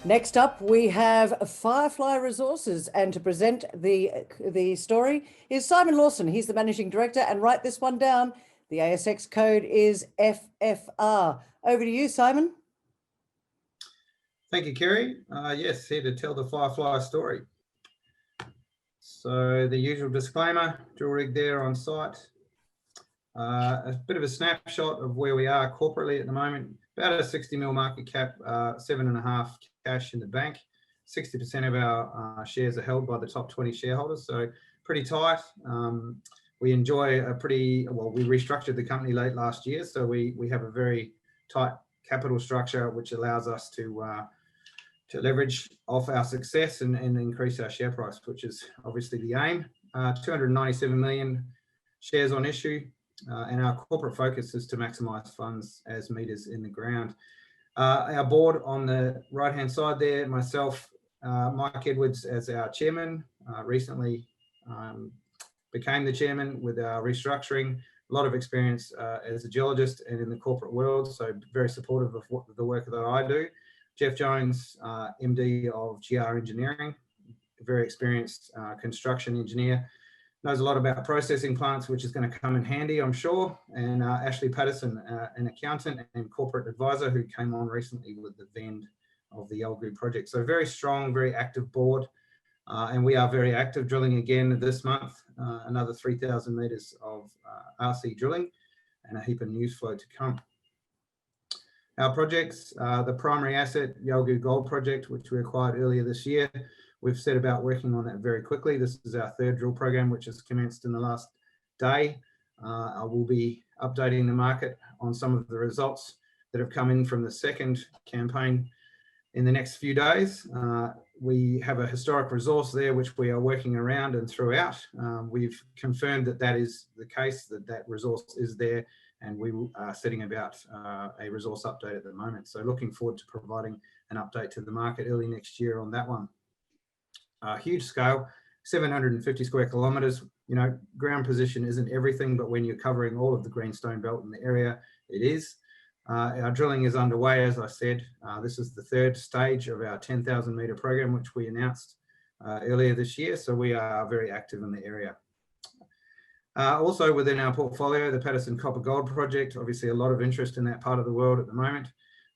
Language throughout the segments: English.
Next up, we have Firefly Resources, and to present the story is Simon Lawson. He's the Managing Director, and write this one down. The ASX code is FFR. Over to you, Simon. Thank you, Kerry. Yes, here to tell the Firefly story. So the usual disclaimer, drill rig there on site. A bit of a snapshot of where we are corporately at the moment. About a 60 mil market cap, 7.5 cash in the bank. 60% of our shares are held by the top 20 shareholders, so pretty tight. We enjoy a pretty, well, we restructured the company late last year, so we have a very tight capital structure, which allows us to leverage off our success and increase our share price, which is obviously the aim. 297 million shares on issue, and our corporate focus is to maximise funds as meters in the ground. Our board on the right-hand side there, myself, Mike Edwards as our chairman, recently became the chairman with our restructuring. A lot of experience as a geologist and in the corporate world, so very supportive of the work that I do. Jeff Jones, MD of GR Engineering, very experienced construction engineer, knows a lot about processing plants, which is going to come in handy, I'm sure. And Ashley Patterson, an accountant and corporate advisor who came on recently with the vend of the Yalgoo project. So very strong, very active board. And we are very active, drilling again this month, another 3,000 metres of RC drilling and a heap of news flow to come. Our projects, the primary asset, Yalgoo Gold Project, which we acquired earlier this year. We've set about working on that very quickly. This is our third drill program, which has commenced in the last day. I will be updating the market on some of the results that have come in from the second campaign in the next few days. We have a historic resource there, which we are working around and throughout. We've confirmed that that is the case, that resource is there, and we are setting about a resource update at the moment. So looking forward to providing an update to the market early next year on that one. Huge scale, 750 square kilometres. You know, ground position isn't everything, but when you're covering all of the greenstone belt in the area, it is. Our drilling is underway, as I said. This is the third stage of our 10,000 metre program, which we announced earlier this year. So we are very active in the area. Also within our portfolio, the PATERSON Copper Gold Project, obviously a lot of interest in that part of the world at the moment.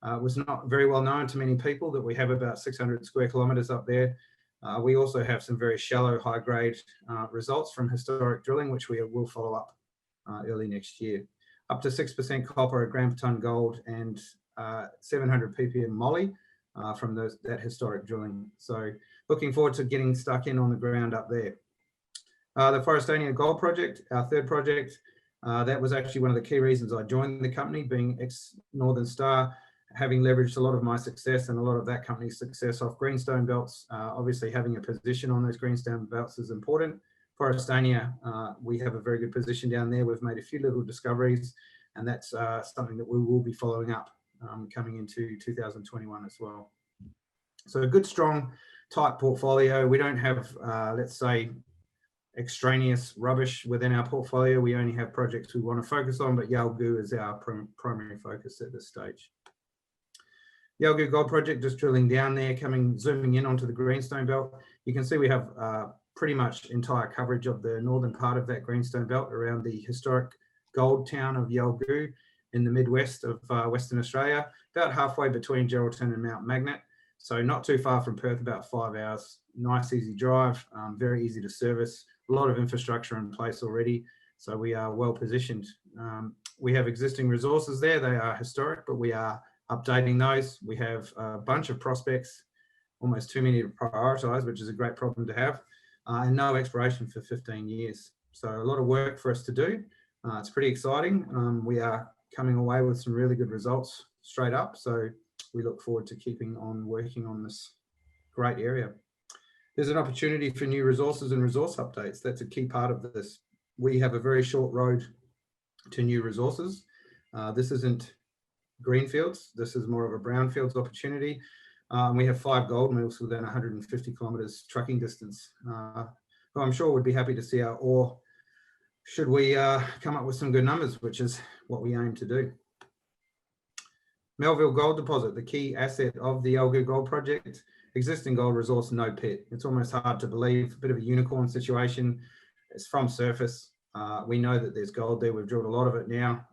It was not very well known to many people that we have about 600 square kilometres up there. We also have some very shallow, high-grade results from historic drilling, which we will follow up early next year. Up to 6% copper, a gram per tonne gold, and 700 ppm moly from that historic drilling. So looking forward to getting stuck in on the ground up there. The Forestania Gold Project, our third project, that was actually one of the key reasons I joined the company, being ex-Northern Star, having leveraged a lot of my success and a lot of that company's success off greenstone belts. Obviously having a position on those greenstone belts is important. Forestania, we have a very good position down there. We've made a few little discoveries, and that's something that we will be following up coming into 2021 as well. So a good, strong, tight portfolio. We don't have, let's say, extraneous rubbish within our portfolio. We only have projects we want to focus on, but Yalgoo is our primary focus at this stage. Yalgoo Gold Project, just drilling down there, zooming in onto the greenstone belt. You can see we have pretty much entire coverage of the northern part of that greenstone belt around the historic gold town of Yalgoo in the Midwest of Western Australia, about halfway between Geraldton and Mount Magnet. So not too far from Perth, about 5 hours. Nice, easy drive, very easy to service. A lot of infrastructure in place already, so we are well positioned. We have existing resources there. They are historic, but we are updating those. We have a bunch of prospects, almost too many to prioritise, which is a great problem to have, and no exploration for 15 years. So a lot of work for us to do. It's pretty exciting. We are coming away with some really good results straight up, so we look forward to keeping on working on this great area. There's an opportunity for new resources and resource updates. That's a key part of this. We have a very short road to new resources. This isn't greenfields. This is more of a brownfields opportunity. We have 5 gold mills within 150 kilometres trucking distance. Who I'm sure would be happy to see our ore should we come up with some good numbers, which is what we aim to do. Melville gold deposit, the key asset of the Yalgoo gold project, existing gold resource, no pit. It's almost hard to believe, a bit of a unicorn situation. It's from surface. We know that there's gold there. We've drilled a lot of it now.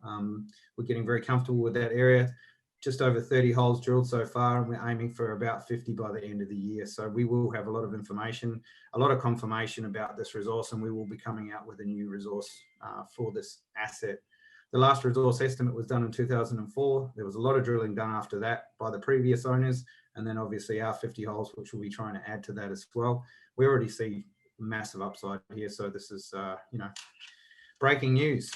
We're getting very comfortable with that area. Just over 30 holes drilled so far, and we're aiming for about 50 by the end of the year. So we will have a lot of information, a lot of confirmation about this resource, and we will be coming out with a new resource for this asset. The last resource estimate was done in 2004. There was a lot of drilling done after that by the previous owners, and then obviously our 50 holes, which we'll be trying to add to that as well. We already see massive upside here, so this is, breaking news.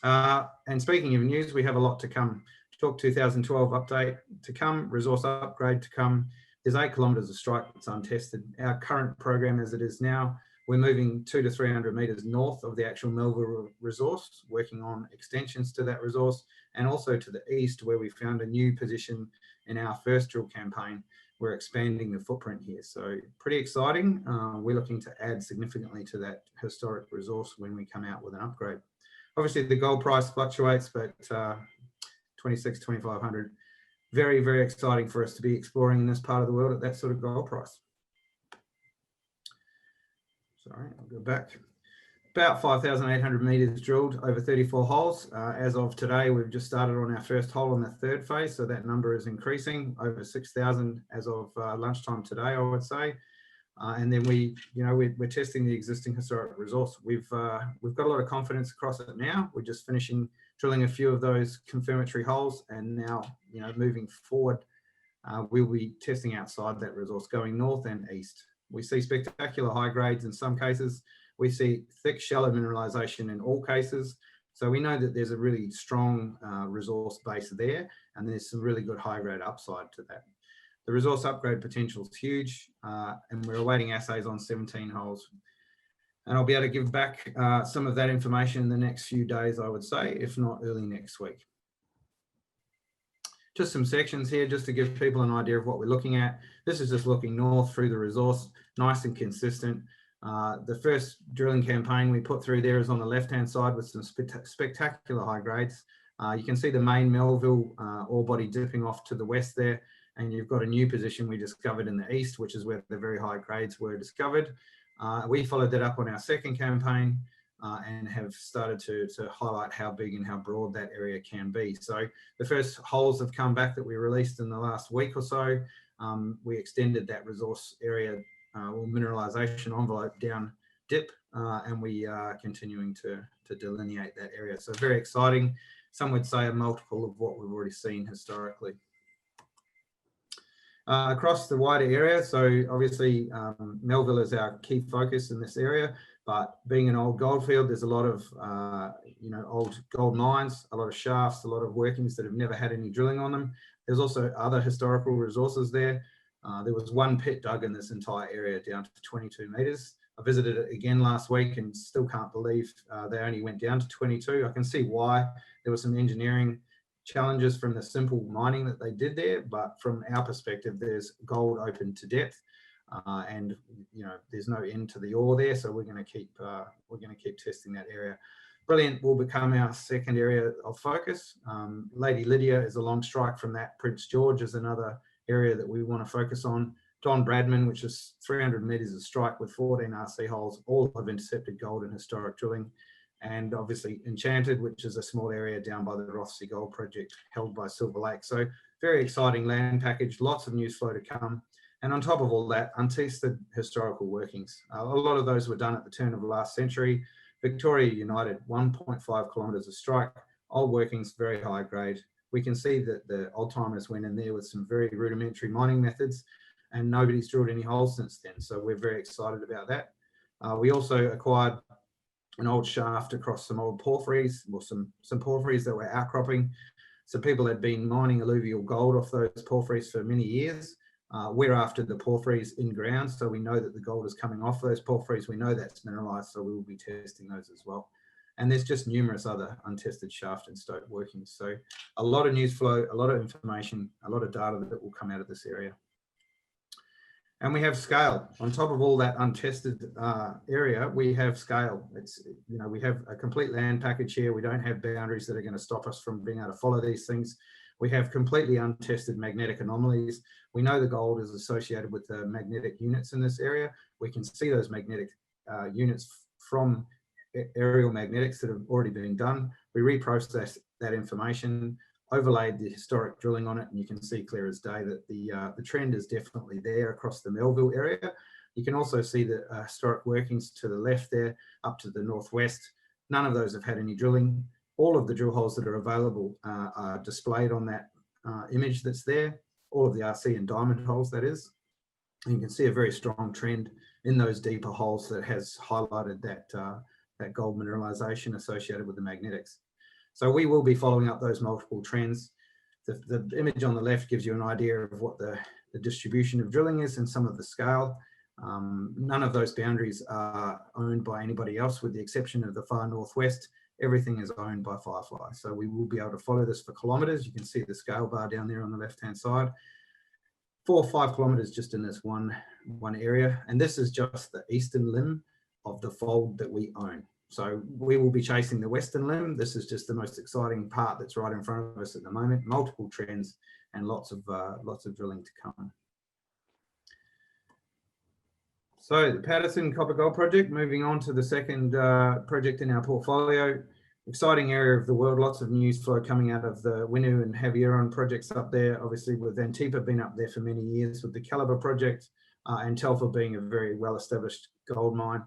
And speaking of news, we have a lot to come. Talk 2012 update to come, resource upgrade to come. There's 8 kilometres of strike that's untested. Our current program as it is now, we're moving 200 to 300 metres north of the actual Melville resource, working on extensions to that resource, and also to the east where we found a new position in our first drill campaign. We're expanding the footprint here, so pretty exciting. We're looking to add significantly to that historic resource when we come out with an upgrade. Obviously the gold price fluctuates, but 26, 2,500. Very, very exciting for us to be exploring in this part of the world at that sort of gold price. Sorry, I'll go back. About 5,800 metres drilled over 34 holes. As of today, we've just started on our first hole in the third phase, so that number is increasing over 6,000 as of lunchtime today, I would say. And then we're testing the existing historic resource. We've got a lot of confidence across it now. We're just finishing drilling a few of those confirmatory holes, and now moving forward, we'll be testing outside that resource, going north and east. We see spectacular high grades in some cases. We see thick shallow mineralization in all cases. So we know that there's a really strong resource base there, and there's some really good high grade upside to that. The resource upgrade potential is huge, and we're awaiting assays on 17 holes. And I'll be able to give back some of that information in the next few days, I would say, if not early next week. Just some sections here, just to give people an idea of what we're looking at. This is just looking north through the resource, nice and consistent. The first drilling campaign we put through there is on the left-hand side with some spectacular high grades. You can see the main Melville ore body dipping off to the west there, and you've got a new position we discovered in the east, which is where the very high grades were discovered. We followed that up on our second campaign and have started to highlight how big and how broad that area can be. So the first holes have come back that we released in the last week or so. We extended that resource area or mineralization envelope down dip, and we are continuing to delineate that area. So very exciting. Some would say a multiple of what we've already seen historically. Across the wider area, so obviously Melville is our key focus in this area, but being an old gold field, there's a lot of old gold mines, a lot of shafts, a lot of workings that have never had any drilling on them. There's also other historical resources there. There was one pit dug in this entire area down to 22 metres. I visited it again last week and still can't believe they only went down to 22. I can see why. There was some engineering challenges from the simple mining that they did there, but from our perspective, there's gold open to depth, and there's no end to the ore there. So we're going to keep testing that area. Brilliant will become our second area of focus. Lady Lydia is a long strike from that. Prince George is another area that we want to focus on. Don Bradman, which is 300 metres of strike with 14 RC holes, all have intercepted gold in historic drilling. And obviously Enchanted, which is a small area down by the Rothsey Gold Project held by Silver Lake. So very exciting land package, lots of news flow to come. And on top of all that, untested historical workings. A lot of those were done at the turn of the last century. Victoria United, 1.5 kilometres of strike, old workings, very high grade. We can see that the old timers went in there with some very rudimentary mining methods, and nobody's drilled any holes since then. So we're very excited about that. We also acquired an old shaft across some old porphyries, or some porphyries that were outcropping. So people had been mining alluvial gold off those porphyries for many years. We're after the porphyries in ground, so we know that the gold is coming off those porphyries. We know that's mineralized, so we will be testing those as well. And there's just numerous other untested shaft and stope workings. So a lot of news flow, a lot of information, a lot of data that will come out of this area. And we have scale. On top of all that untested area, we have scale. It's, we have a complete land package here. We don't have boundaries that are going to stop us from being able to follow these things. We have completely untested magnetic anomalies. We know the gold is associated with the magnetic units in this area. We can see those magnetic units from aerial magnetics that have already been done. We reprocessed that information, overlaid the historic drilling on it, and you can see clear as day that the trend is definitely there across the Melville area. You can also see the historic workings to the left there, up to the northwest. None of those have had any drilling. All of the drill holes that are available are displayed on that image that's there, all of the RC and diamond holes, that is. And you can see a very strong trend in those deeper holes that has highlighted that gold mineralization associated with the magnetics. So we will be following up those multiple trends. The image on the left gives you an idea of what the distribution of drilling is and some of the scale. None of those boundaries are owned by anybody else with the exception of the far northwest. Everything is owned by Firefly. So we will be able to follow this for kilometers. You can see the scale bar down there on the left-hand side. 4 or 5 kilometers just in this one area. And this is just the eastern limb of the fold that we own. So we will be chasing the western limb. This is just the most exciting part that's right in front of us at the moment. Multiple trends and lots of drilling to come. So the PATERSON Copper Gold Project, moving on to the second project in our portfolio. Exciting area of the world, lots of news flow coming out of the Winu and Havieron projects up there. Obviously with Antipa being up there for many years with the Calibre project, and Telfer being a very well-established gold mine.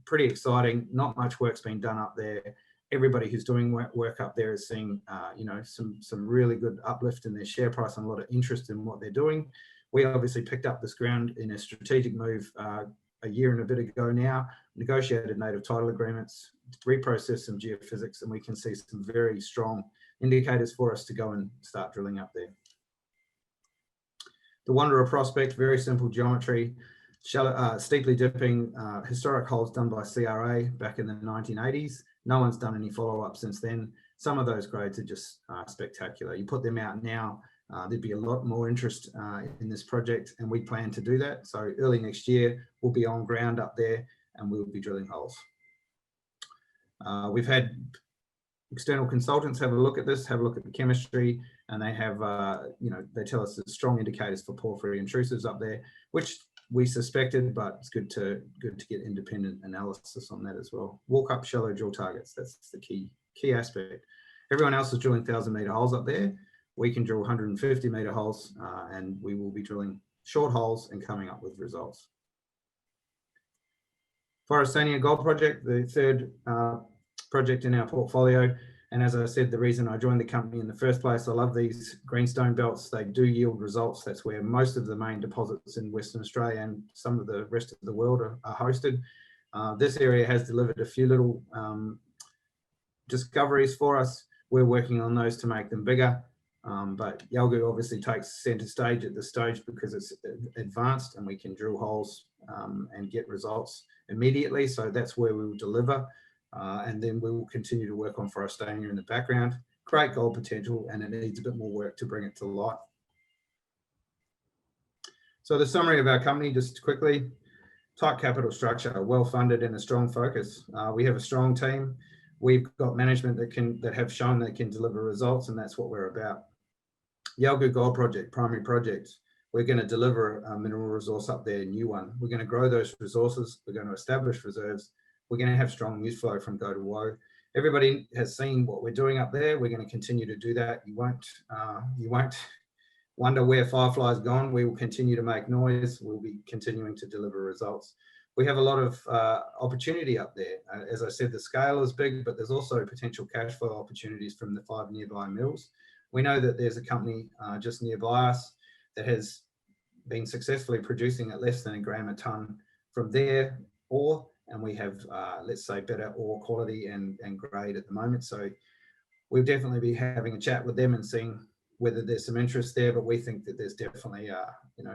Pretty exciting, not much work's been done up there. Everybody who's doing work up there is seeing some really good uplift in their share price and a lot of interest in what they're doing. We obviously picked up this ground in a strategic move a year and a bit ago now, negotiated native title agreements, reprocessed some geophysics, and we can see some very strong indicators for us to go and start drilling up there. The Wanderer prospect, very simple geometry, shallow, steeply dipping, historic holes done by CRA back in the 1980s. No one's done any follow-up since then. Some of those grades are just spectacular. You put them out now, there'd be a lot more interest in this project, and we plan to do that. So early next year, we'll be on ground up there and we'll be drilling holes. We've had external consultants have a look at this, have a look at the chemistry, and they have, they tell us there's strong indicators for porphyry intrusives up there, which we suspected, but it's good to get independent analysis on that as well. Walk up shallow drill targets, that's the key aspect. Everyone else is drilling 1,000-meter holes up there. We can drill 150-meter holes, and we will be drilling short holes and coming up with results. Forestania Gold Project, the third project in our portfolio. And as I said, the reason I joined the company in the first place, I love these greenstone belts. They do yield results. That's where most of the main deposits in Western Australia and some of the rest of the world are hosted. This area has delivered a few little discoveries for us. We're working on those to make them bigger. But Yalgoo obviously takes center stage at this stage because it's advanced and we can drill holes and get results immediately. So that's where we will deliver. And then we will continue to work on Forestania in the background. Great gold potential, and it needs a bit more work to bring it to light. So the summary of our company, just quickly: tight capital structure, well-funded and a strong focus. We have a strong team. We've got management that have shown they can deliver results, and that's what we're about. Yalgoo Gold Project, primary project. We're going to deliver a mineral resource up there, a new one. We're going to grow those resources. We're going to establish reserves. We're going to have strong news flow from go to woe. Everybody has seen what we're doing up there. We're going to continue to do that. You won't wonder where Firefly's gone. We will continue to make noise. We'll be continuing to deliver results. We have a lot of opportunity up there. As I said, the scale is big, but there's also potential cash flow opportunities from the 5 nearby mills. We know that there's a company just nearby us that has been successfully producing at less than a gram a tonne from their ore, and we have, let's say, better ore quality and grade at the moment. So we'll definitely be having a chat with them and seeing whether there's some interest there, but we think that there's definitely,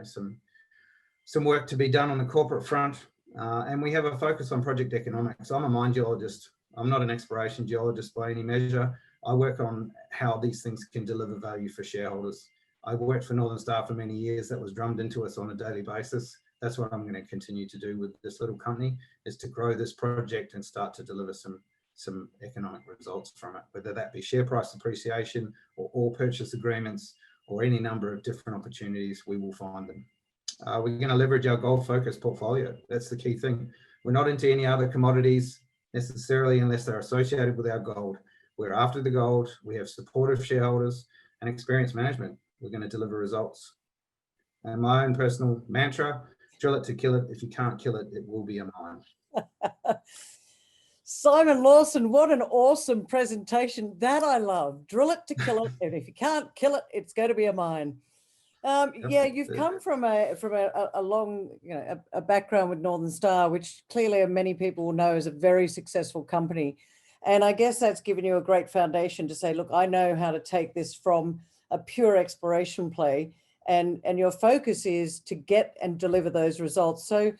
some work to be done on the corporate front. And we have a focus on project economics. I'm a mine geologist. I'm not an exploration geologist by any measure. I work on how these things can deliver value for shareholders. I worked for Northern Star for many years. That was drummed into us on a daily basis. That's what I'm going to continue to do with this little company, is to grow this project and start to deliver some some economic results from it, whether that be share price appreciation or all purchase agreements or any number of different opportunities. We will find them. We're going to leverage our gold focused portfolio. That's the key thing. We're not into any other commodities necessarily unless they're associated with our gold. We're after the gold. We have supportive shareholders and experienced management. We're going to deliver results. And my own personal mantra, drill it to kill it. If you can't kill it, it will be a mine. Simon Lawson, what an awesome presentation. That I love. Drill it to kill it. And if you can't kill it, it's going to be a mine. Yeah, you've come from a long, a background with Northern Star, which clearly many people will know is a very successful company. And I guess that's given you a great foundation to say, look, I know how to take this from a pure exploration play, and your focus is to get and deliver those results. So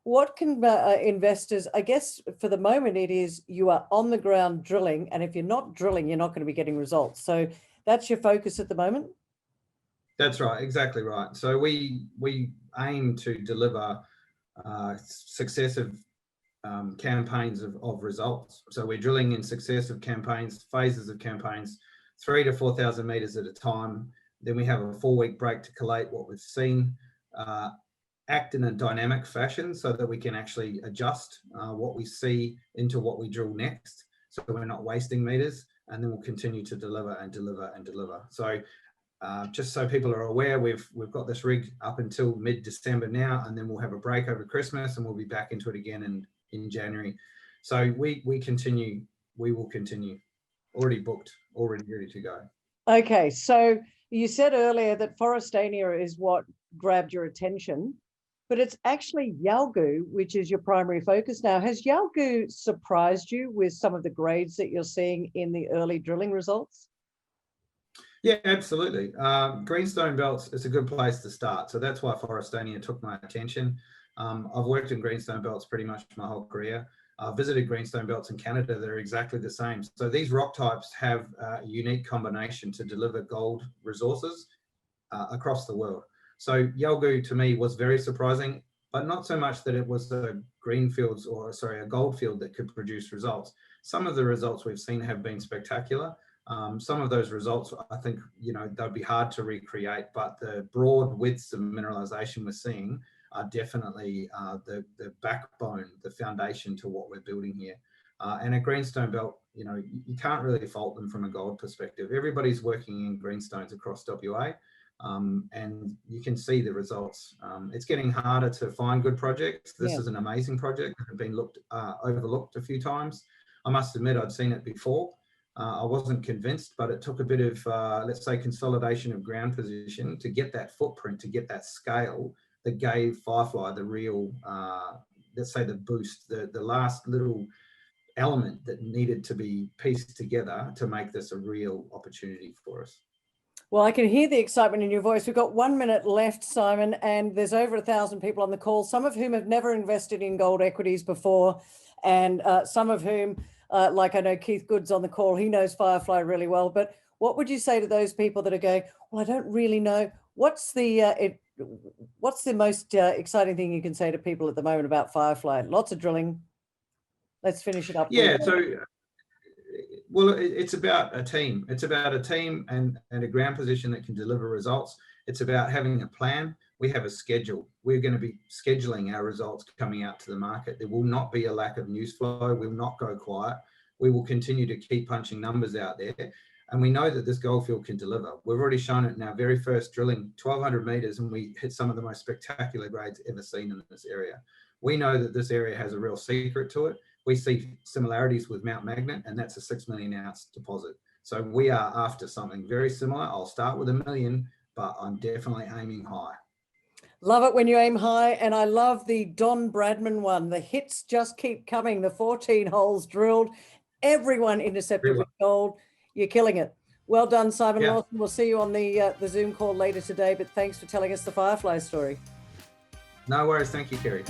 what can investors, I guess for the moment it is you are on the ground drilling, and if you're not drilling, you're not going to be getting results. So that's your focus at the moment? That's right, exactly right. So we aim to deliver successive campaigns of results. So we're drilling in successive campaigns, phases of campaigns, 3,000 to 4,000 meters at a time. Then we have a 4-week break to collate what we've seen, act in a dynamic fashion so that we can actually adjust what we see into what we drill next. So we're not wasting meters, and then we'll continue to deliver and deliver and deliver. So just so people are aware, we've got this rig up until mid-December now, and then we'll have a break over Christmas, and we'll be back into it again in January. So we will continue. Already booked, already ready to go. Okay, so you said earlier that Forestania is what grabbed your attention, but it's actually Yalgoo, which is your primary focus now. Has Yalgoo surprised you with some of the grades that you're seeing in the early drilling results? Yeah, absolutely. Greenstone belts is a good place to start. So that's why Forestania took my attention. I've worked in greenstone belts pretty much my whole career. I've visited greenstone belts in Canada that are exactly the same. So these rock types have a unique combination to deliver gold resources across the world. So Yalgoo to me was very surprising, but not so much that it was a gold field that could produce results. Some of the results we've seen have been spectacular. Some of those results, I think, they'll be hard to recreate, but the broad widths of mineralization we're seeing are definitely the backbone, the foundation to what we're building here. And a greenstone belt, you can't really fault them from a gold perspective. Everybody's working in greenstones across WA, and you can see the results. It's getting harder to find good projects. This is an amazing project that had been overlooked a few times. I must admit, I'd seen it before. I wasn't convinced, but it took a bit of, let's say, consolidation of ground position to get that footprint, to get that scale that gave Firefly the real, let's say, the boost, the last little element that needed to be pieced together to make this a real opportunity for us. Well, I can hear the excitement in your voice. We've got 1 minute left, Simon, and there's over 1,000 people on the call, some of whom have never invested in gold equities before, and some of whom, like I know Keith Good's on the call, he knows Firefly really well. But what would you say to those people that are going, well, I don't really know? What's the most exciting thing you can say to people at the moment about Firefly? Lots of drilling. Let's finish it up. Yeah, well, it's about a team. It's about a team and a ground position that can deliver results. It's about having a plan. We have a schedule. We're going to be scheduling our results coming out to the market. There will not be a lack of news flow. We will not go quiet. We will continue to keep punching numbers out there. And we know that this goldfield can deliver. We've already shown it in our very first drilling, 1,200 meters, and we hit some of the most spectacular grades ever seen in this area. We know that this area has a real secret to it. We see similarities with Mount Magnet, and that's a 6 million ounce deposit. So we are after something very similar. I'll start with 1 million, but I'm definitely aiming high. Love it when you aim high. And I love the Don Bradman one. The hits just keep coming. The 14 holes drilled, everyone intercepted with gold. You're killing it. Well done, Simon Lawson. We'll see you on the Zoom call later today, but thanks for telling us the Firefly story. No worries. Thank you, Kerry.